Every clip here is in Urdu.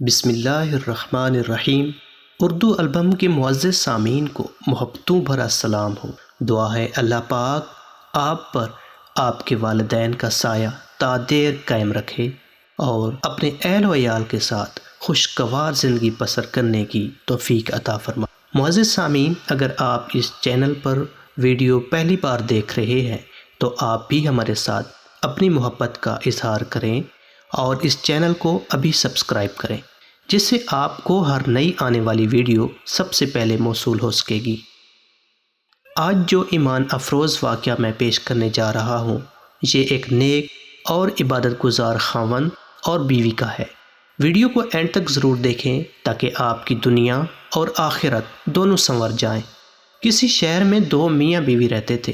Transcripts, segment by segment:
بسم اللہ الرحمن الرحیم۔ اردو البم کے معزز سامعین کو محبتوں بھرا سلام ہو۔ دعا ہے اللہ پاک آپ پر آپ کے والدین کا سایہ تا دیر قائم رکھے اور اپنے اہل و عیال کے ساتھ خوشگوار زندگی بسر کرنے کی توفیق عطا فرمائے۔ معزز سامعین، اگر آپ اس چینل پر ویڈیو پہلی بار دیکھ رہے ہیں تو آپ بھی ہمارے ساتھ اپنی محبت کا اظہار کریں اور اس چینل کو ابھی سبسکرائب کریں، جس سے آپ کو ہر نئی آنے والی ویڈیو سب سے پہلے موصول ہو سکے گی۔ آج جو ایمان افروز واقعہ میں پیش کرنے جا رہا ہوں، یہ ایک نیک اور عبادت گزار خاوند اور بیوی کا ہے۔ ویڈیو کو اینڈ تک ضرور دیکھیں تاکہ آپ کی دنیا اور آخرت دونوں سنور جائیں۔ کسی شہر میں دو میاں بیوی رہتے تھے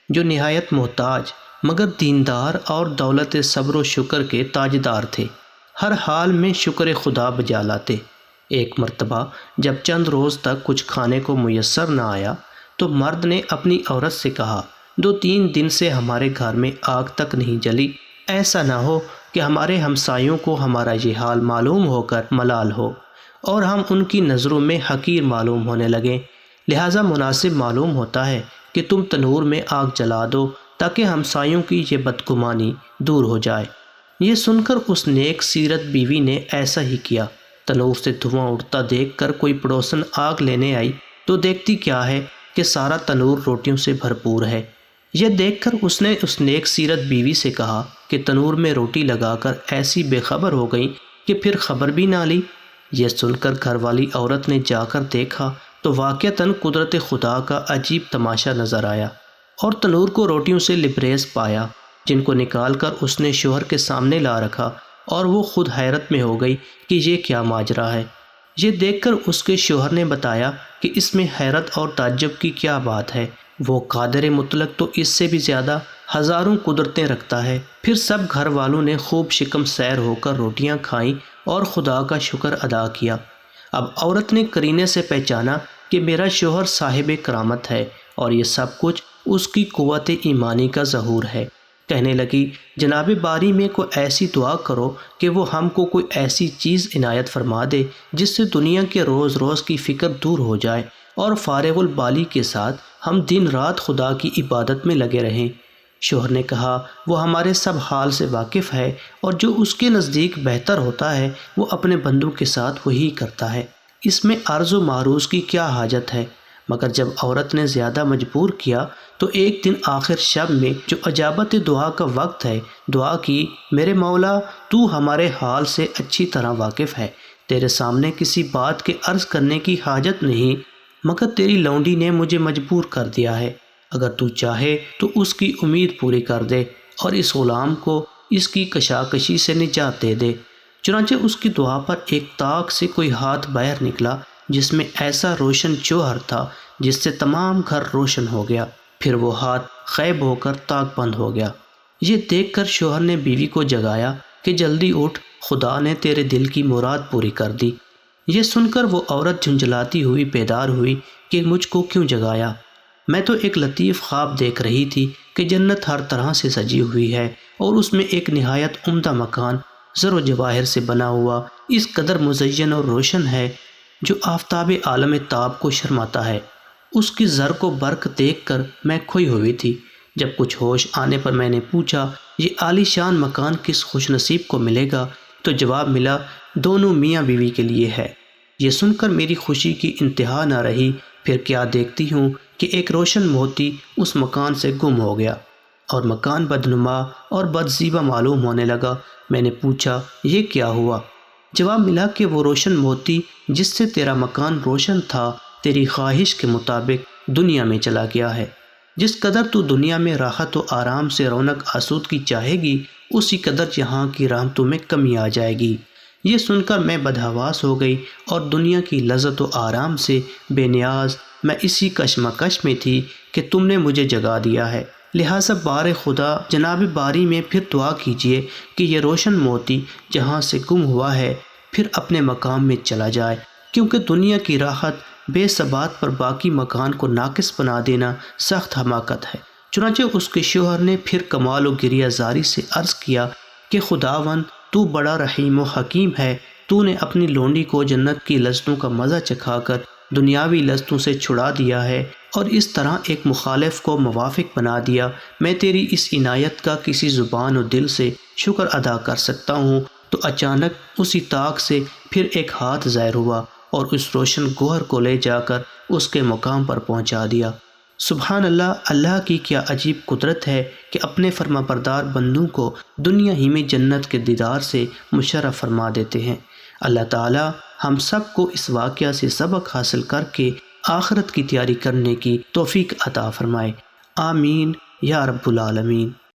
جو نہایت محتاج مگر دیندار اور دولت صبر و شکر کے تاجدار تھے۔ ہر حال میں شکر خدا بجا لاتے۔ ایک مرتبہ جب چند روز تک کچھ کھانے کو میسر نہ آیا تو مرد نے اپنی عورت سے کہا، 2-3 دن سے ہمارے گھر میں آگ تک نہیں جلی، ایسا نہ ہو کہ ہمارے ہمسایوں کو ہمارا یہ حال معلوم ہو کر ملال ہو اور ہم ان کی نظروں میں حقیر معلوم ہونے لگیں۔ لہٰذا مناسب معلوم ہوتا ہے کہ تم تنور میں آگ جلا دو تاکہ ہمسایوں کی یہ بدگمانی دور ہو جائے۔ یہ سن کر اس نیک سیرت بیوی نے ایسا ہی کیا۔ تنور سے دھواں اٹھتا دیکھ کر کوئی پڑوسن آگ لینے آئی تو دیکھتی کیا ہے کہ سارا تنور روٹیوں سے بھرپور ہے۔ یہ دیکھ کر اس نے اس نیک سیرت بیوی سے کہا کہ تنور میں روٹی لگا کر ایسی بے خبر ہو گئی کہ پھر خبر بھی نہ لی۔ یہ سن کر گھر والی عورت نے جا کر دیکھا تو واقعتاً قدرت خدا کا عجیب تماشا نظر آیا اور تنور کو روٹیوں سے لبریز پایا، جن کو نکال کر اس نے شوہر کے سامنے لا رکھا اور وہ خود حیرت میں ہو گئی کہ یہ کیا ماجرا ہے۔ یہ دیکھ کر اس کے شوہر نے بتایا کہ اس میں حیرت اور تعجب کی کیا بات ہے، وہ قادر مطلق تو اس سے بھی زیادہ ہزاروں قدرتیں رکھتا ہے۔ پھر سب گھر والوں نے خوب شکم سیر ہو کر روٹیاں کھائیں اور خدا کا شکر ادا کیا۔ اب عورت نے قرینے سے پہچانا کہ میرا شوہر صاحب کرامت ہے اور یہ سب کچھ اس کی قوت ایمانی کا ظہور ہے۔ کہنے لگی، جناب باری میں کوئی ایسی دعا کرو کہ وہ ہم کو کوئی ایسی چیز عنایت فرما دے جس سے دنیا کے روز روز کی فکر دور ہو جائے اور فارغ البالی کے ساتھ ہم دن رات خدا کی عبادت میں لگے رہیں۔ شوہر نے کہا، وہ ہمارے سب حال سے واقف ہے اور جو اس کے نزدیک بہتر ہوتا ہے وہ اپنے بندوں کے ساتھ وہی کرتا ہے، اس میں عرض و معروض کی کیا حاجت ہے۔ مگر جب عورت نے زیادہ مجبور کیا تو ایک دن آخر شب میں جو اجابت دعا کا وقت ہے، دعا کی، میرے مولا تو ہمارے حال سے اچھی طرح واقف ہے، تیرے سامنے کسی بات کے عرض کرنے کی حاجت نہیں، مگر تیری لونڈی نے مجھے مجبور کر دیا ہے، اگر تو چاہے تو اس کی امید پوری کر دے اور اس غلام کو اس کی کشاکشی سے نجات دے دے۔ چنانچہ اس کی دعا پر ایک طاق سے کوئی ہاتھ باہر نکلا جس میں ایسا روشن جوہر تھا جس سے تمام گھر روشن ہو گیا۔ پھر وہ ہاتھ غائب ہو کر طاق بند ہو گیا۔ یہ دیکھ کر شوہر نے بیوی کو جگایا کہ جلدی اٹھ، خدا نے تیرے دل کی مراد پوری کر دی۔ یہ سن کر وہ عورت جھنجھلاتی ہوئی بیدار ہوئی کہ مجھ کو کیوں جگایا؟ میں تو ایک لطیف خواب دیکھ رہی تھی کہ جنت ہر طرح سے سجی ہوئی ہے اور اس میں ایک نہایت عمدہ مکان زر و جواہر سے بنا ہوا اس قدر مزین اور روشن ہے جو آفتاب عالم تاب کو شرماتا ہے۔ اس کی زر کو برق دیکھ کر میں کھوئی ہوئی تھی۔ جب کچھ ہوش آنے پر میں نے پوچھا، یہ عالی شان مکان کس خوش نصیب کو ملے گا؟ تو جواب ملا، دونوں میاں بیوی کے لیے ہے۔ یہ سن کر میری خوشی کی انتہا نہ رہی۔ پھر کیا دیکھتی ہوں کہ ایک روشن موتی اس مکان سے گم ہو گیا اور مکان بدنما اور بدزیبا معلوم ہونے لگا۔ میں نے پوچھا، یہ کیا ہوا؟ جواب ملا کہ وہ روشن موتی جس سے تیرا مکان روشن تھا، تیری خواہش کے مطابق دنیا میں چلا گیا ہے۔ جس قدر تو دنیا میں راحت و آرام سے رونق آسودگی چاہے گی، اسی قدر یہاں کی رحمتوں میں کمی آ جائے گی۔ یہ سن کر میں بدحواس ہو گئی اور دنیا کی لذت و آرام سے بے نیاز میں اسی کشمکش میں تھی کہ تم نے مجھے جگا دیا ہے۔ لہٰذا بار خدا جناب باری میں پھر دعا کیجئے کہ یہ روشن موتی جہاں سے گم ہوا ہے پھر اپنے مقام میں چلا جائے، کیونکہ دنیا کی راحت بے ثبات پر باقی مکان کو ناقص بنا دینا سخت حماقت ہے۔ چنانچہ اس کے شوہر نے پھر کمال و گریہ زاری سے عرض کیا کہ خداوند تو بڑا رحیم و حکیم ہے، تو نے اپنی لونڈی کو جنت کی لذتوں کا مزہ چکھا کر دنیاوی لذتوں سے چھڑا دیا ہے اور اس طرح ایک مخالف کو موافق بنا دیا۔ میں تیری اس عنایت کا کسی زبان و دل سے شکر ادا کر سکتا ہوں؟ تو اچانک اسی طاق سے پھر ایک ہاتھ ظاہر ہوا اور اس روشن گوہر کو لے جا کر اس کے مقام پر پہنچا دیا۔ سبحان اللہ، اللہ کی کیا عجیب قدرت ہے کہ اپنے فرما بردار بندوں کو دنیا ہی میں جنت کے دیدار سے مشرف فرما دیتے ہیں۔ اللہ تعالی ہم سب کو اس واقعہ سے سبق حاصل کر کے آخرت کی تیاری کرنے کی توفیق عطا فرمائے۔ آمین یا رب العالمین۔